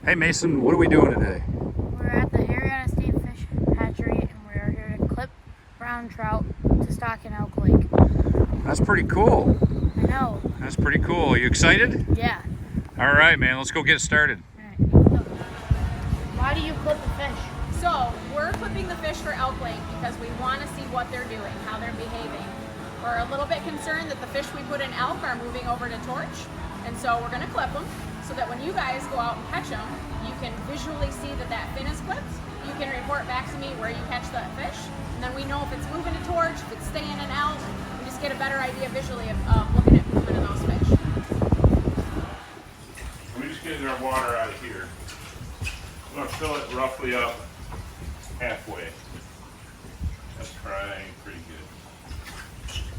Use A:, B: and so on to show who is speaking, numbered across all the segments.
A: Hey Mason, what are we doing today?
B: We're at the Harrietta State Fish Hatchery and we are here to clip brown trout to stock in Elk Lake.
A: That's pretty cool.
B: I know.
A: That's pretty cool. Are you excited?
B: Yeah.
A: All right, man, let's go get started.
B: Alright. Why do you clip the fish?
C: So we're clipping the fish for Elk Lake because we want to see what they're doing, how they're behaving. We're a little bit concerned that the fish we put in elk are moving over to torch, and so we're going to clip them so that when you guys go out and catch them, you can visually see that that fin is clipped. You can report back to me where you catch that fish, and then we know if it's moving to torch, if it's staying in elk, and just get a better idea visually of looking at movement of those fish.
D: Let me just get our water out of here. I'm going to fill it roughly up halfway. That's trying pretty good.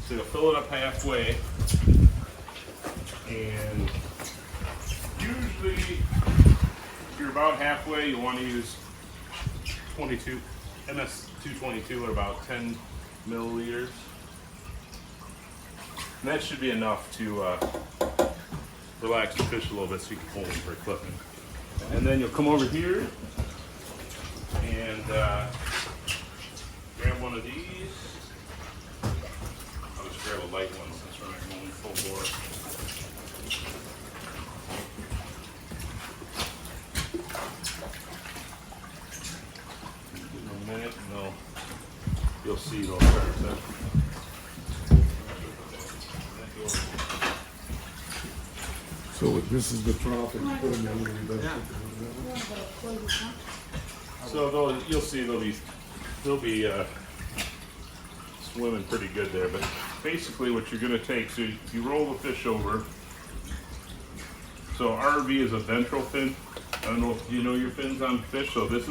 D: So you'll fill it up halfway, and usually if you're about halfway, you want to use 22 MS-222 at about 10 milliliters. And that should be enough to relax the fish a little bit so you can pull them for clipping. And then you'll come over here and grab one of these. I'll just grab a light one since we're not going full bore. Give them a minute and you'll see they'll start to.
E: So this is the trout that you put in there.
D: So you'll see they'll be swimming pretty good there. But basically, what you're going to take, so you roll the fish over. So RV is a ventral fin. I don't know if you know your fins on fish. So these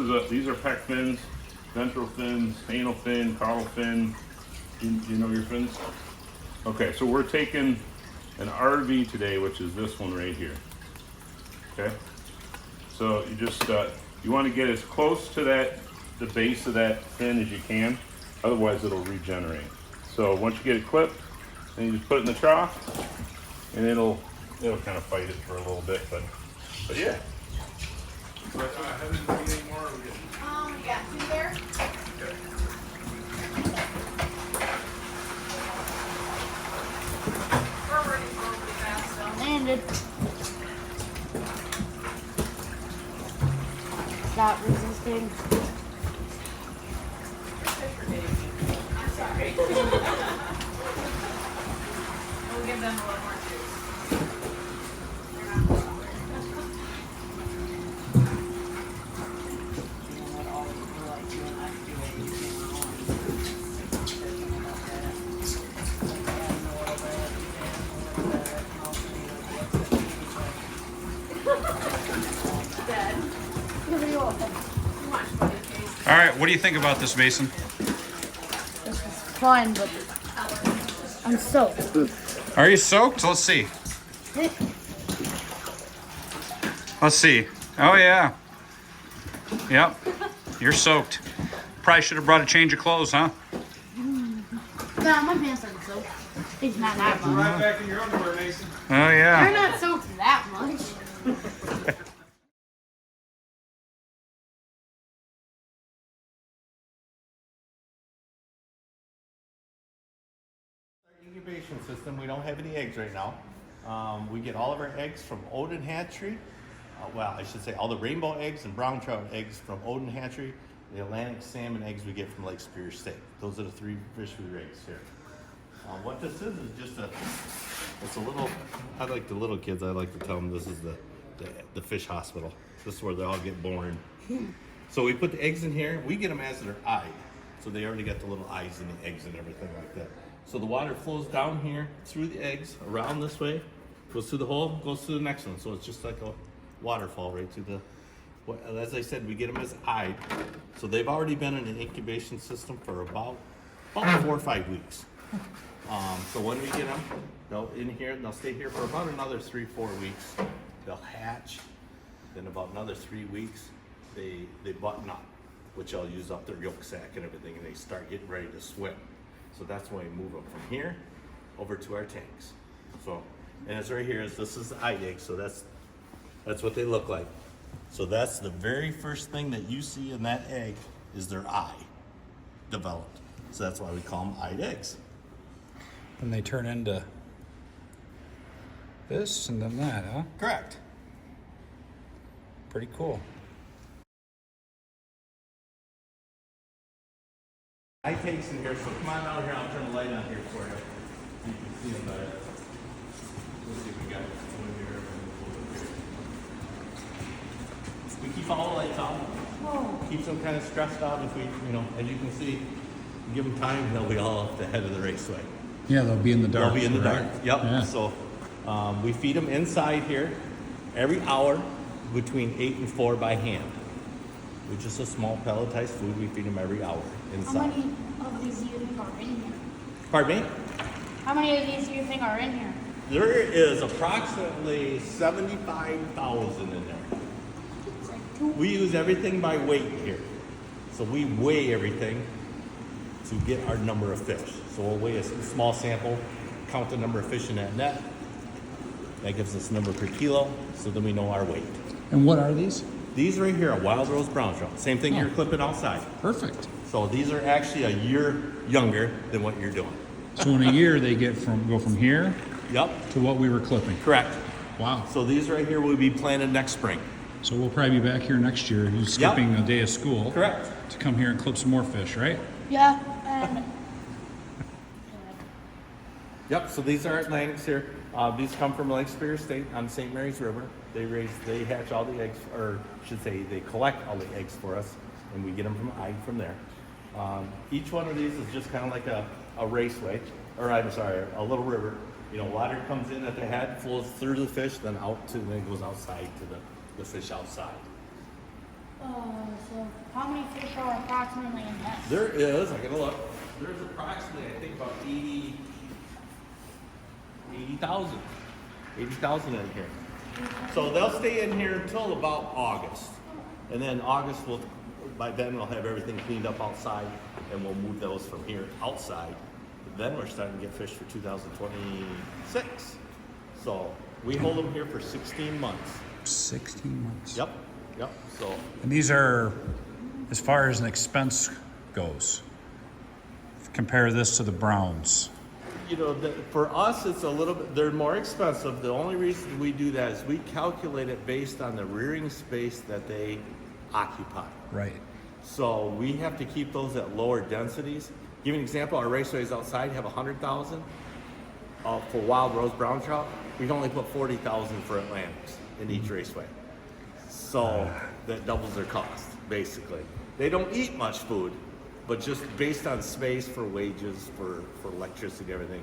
D: are pec fins, ventral fins, anal fin, caudal fin. You know your fins? Okay, so we're taking an RV today, which is this one right here. Okay, so you just you want to get as close to the base of that fin as you can, otherwise it'll regenerate. So once you get it clipped, then you just put it in the trough, and it'll kind of fight it for a little bit, but yeah. But haven't we any more?
C: We got two there.
D: Okay.
C: We're running pretty fast, so.
B: Landed. Stop resisting.
C: I'm sorry. We'll give them a little more juice. They're not going nowhere. Dead.
A: All right, what do you think about this, Mason?
B: This is fun, but I'm soaked.
A: Are you soaked? Let's see. Let's see. Oh yeah. Yep. You're soaked. Probably should have brought a change of clothes, huh?
B: No, my pants aren't soaked. It's not that much.
E: Right back in your underwear, Mason.
A: Oh
B: They're
A: yeah.
B: not soaked that much.
F: Incubation system. We don't have any eggs right now. We get all of our eggs from Odin Hatchery. Well, I should say all the rainbow eggs and brown trout eggs from Odin Hatchery. The Atlantic salmon eggs we get from Lake Superior State. Those are the three fish we raise here. What this is just it's a little, I like the little kids, I like to tell them this is the fish hospital. This is where they all get born. So we put the eggs in here. We get them as they're eyed. So they already got the little eyes in the eggs and everything like that. So the water flows down here through the eggs, around this way, goes through the hole, goes to the next one. So it's just like a waterfall right to the, well, as I said, we get them as eyed. So they've already been in an incubation system for about 4 or 5 weeks. So when we get them, they'll in here, and they'll stay here for about another 3-4 weeks. They'll hatch. Then about another 3 weeks, they button up, which I'll use up their yolk sac and everything, and they start getting ready to swim. So that's when we move them from here over to our tanks. So, and it's right here, this is the eye egg, so that's what they look like. So that's the very first thing that you see in that egg is their eye developed. So that's why we call them eyed eggs.
A: And they turn into this and then that, huh?
F: Correct.
A: Pretty cool.
F: Eye takes in here, so come on down here, I'll turn the light on here for you. You can see them better. Let's see if we got one here. We keep all the lights on. Keeps them kind of stressed out if we, as you can see, give them time, they'll be all at the head of the raceway.
A: Yeah, they'll be in the dark.
F: They'll be in the dark.
A: right?
F: Yep.
A: Yeah.
F: So we feed them inside here every hour between 8 and 4 by hand. Which is a small pelletized food. We feed them every hour inside.
B: How many of these do you think are in here?
F: Pardon me?
B: How many of these do you think are in here?
F: There is approximately 75,000 in there.
B: It's like two.
F: We use everything by weight here. So we weigh everything to get our number of fish. So we'll weigh a small sample, count the number of fish in that net. That gives us a number per kilo, so then we know our weight.
A: And what are these?
F: These right here are wild rose brown trout. Same thing you're clipping outside.
A: Perfect.
F: So these are actually a year younger than what you're doing.
A: So in a year they go from here
F: Yep,
A: to what we were clipping.
F: correct.
A: Wow.
F: So these right here will be planted next spring.
A: So we'll probably be back here next year, skipping a day of school.
F: Correct.
A: To come here and clip some more fish, right?
B: Yeah, and
F: Yep, so these are Atlantics here. These come from Lake Superior State on the St. Mary's River. They hatch all the eggs, or I should say they collect all the eggs for us, and we get them from there. Each one of these is just kind of like a raceway, or I'm sorry, a little river. Water comes in at the head, flows through the fish, then then it goes outside to the fish outside.
B: so how many fish are approximately in this?
F: There is, I gotta look, there's approximately, I think about 80,000 in here. So they'll stay in here until about August. And then by then we'll have everything cleaned up outside and we'll move those from here outside. Then we're starting to get fish for 2026. So we hold them here for 16 months.
A: 16 months.
F: Yep. So
A: And these are, as far as an expense goes, compare this to the browns.
F: for us, it's a little bit, they're more expensive. The only reason we do that is we calculate it based on the rearing space that they occupy.
A: Right.
F: So we have to keep those at lower densities. Give you an example, our raceways outside have 100,000 for wild rose brown trout. We can only put 40,000 for Atlantics in each raceway. So that doubles their cost, basically. They don't eat much food, but just based on space for wages, for electricity, everything,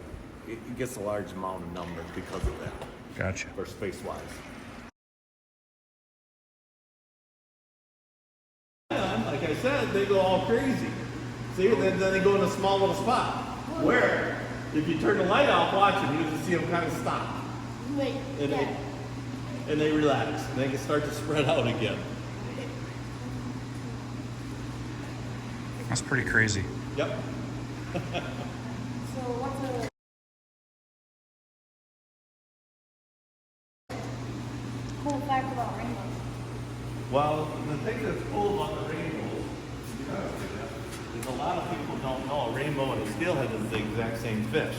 F: it gets a large amount of numbers because of that,
A: Gotcha.
F: for space-wise. Like I said, they go all crazy. See, then they go in a small little spot. Where, if you turn the light off, watch them, you can see them kind of stop.
B: Wait,
F: And,
B: yeah.
F: and they relax, and they can start to spread out again.
A: That's pretty crazy.
F: Yep.
B: So what's a cool fact about rainbows?
F: Well, the thing that's cool about the rainbow is a lot of people don't know a rainbow and a steelhead is the exact same fish.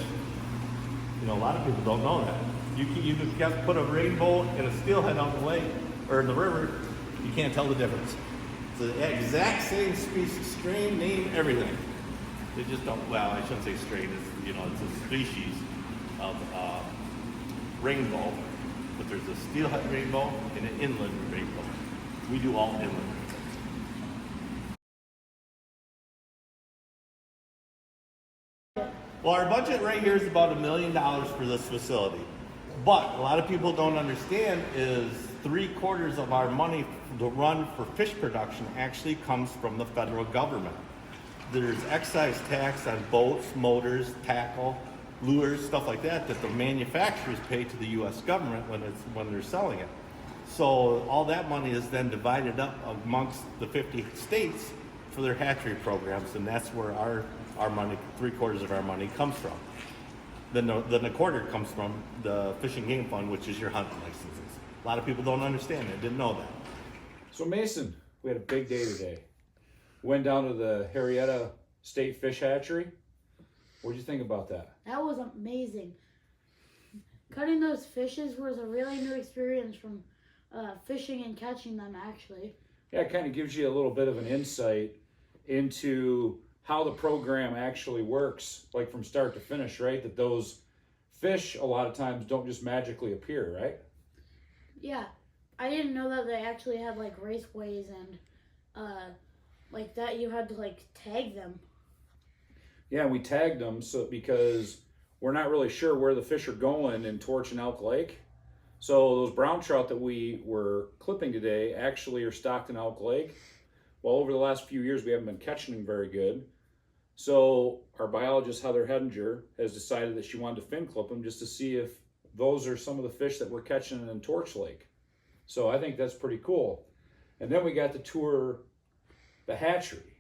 F: A lot of people don't know that. You just put a rainbow and a steelhead on the lake or in the river, you can't tell the difference. It's the exact same species, strain, name, everything. They just don't. Well, I shouldn't say strain. It's it's a species of rainbow, but there's a steelhead rainbow and an inland rainbow. We do all inland. Well, our budget right here is about $1 million for this facility. But a lot of people don't understand is 3/4 of our money to run for fish production actually comes from the federal government. There's excise tax on boats, motors, tackle, lures, stuff like that the manufacturers pay to the U.S. government when they're selling it. So all that money is then divided up amongst the 50 states for their hatchery programs, and that's where our money, 3/4 of our money comes from. Then a quarter comes from the Fish and Game Fund, which is your hunting licenses. A lot of people don't understand that, didn't know that.
A: So Mason, we had a big day today. Went down to the Harrietta State Fish Hatchery. What did you think about that?
B: That was amazing. Cutting those fishes was a really new experience from fishing and catching them, actually.
A: Yeah, it kind of gives you a little bit of an insight into how the program actually works, like from start to finish, right? That those fish a lot of times don't just magically appear, right?
B: Yeah, I didn't know that they actually had like raceways and like that you had to like tag them.
A: Yeah, we tagged them so because we're not really sure where the fish are going in Torch and Elk Lake. So those brown trout that we were clipping today actually are stocked in Elk Lake. Well, over the last few years, we haven't been catching them very good. So our biologist, Heather Hedinger, has decided that she wanted to fin clip them just to see if those are some of the fish that we're catching in Torch Lake. So I think that's pretty cool. And then we got to tour the hatchery,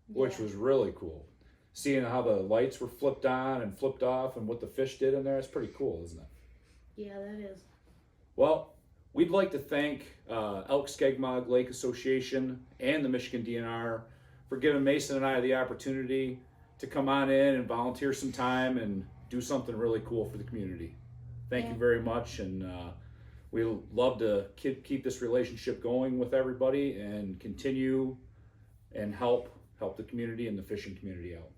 A: which was really cool. Seeing how the lights were flipped on and flipped off and what the fish did in there, it's pretty cool, isn't it?
B: Yeah, that is.
A: Well, we'd like to thank Elk-Skegemog Lake Association and the Michigan DNR for giving Mason and I the opportunity to come on in and volunteer some time and do something really cool for the community. Thank you very much, and we love to keep this relationship going with everybody and continue and help the community and the fishing community out.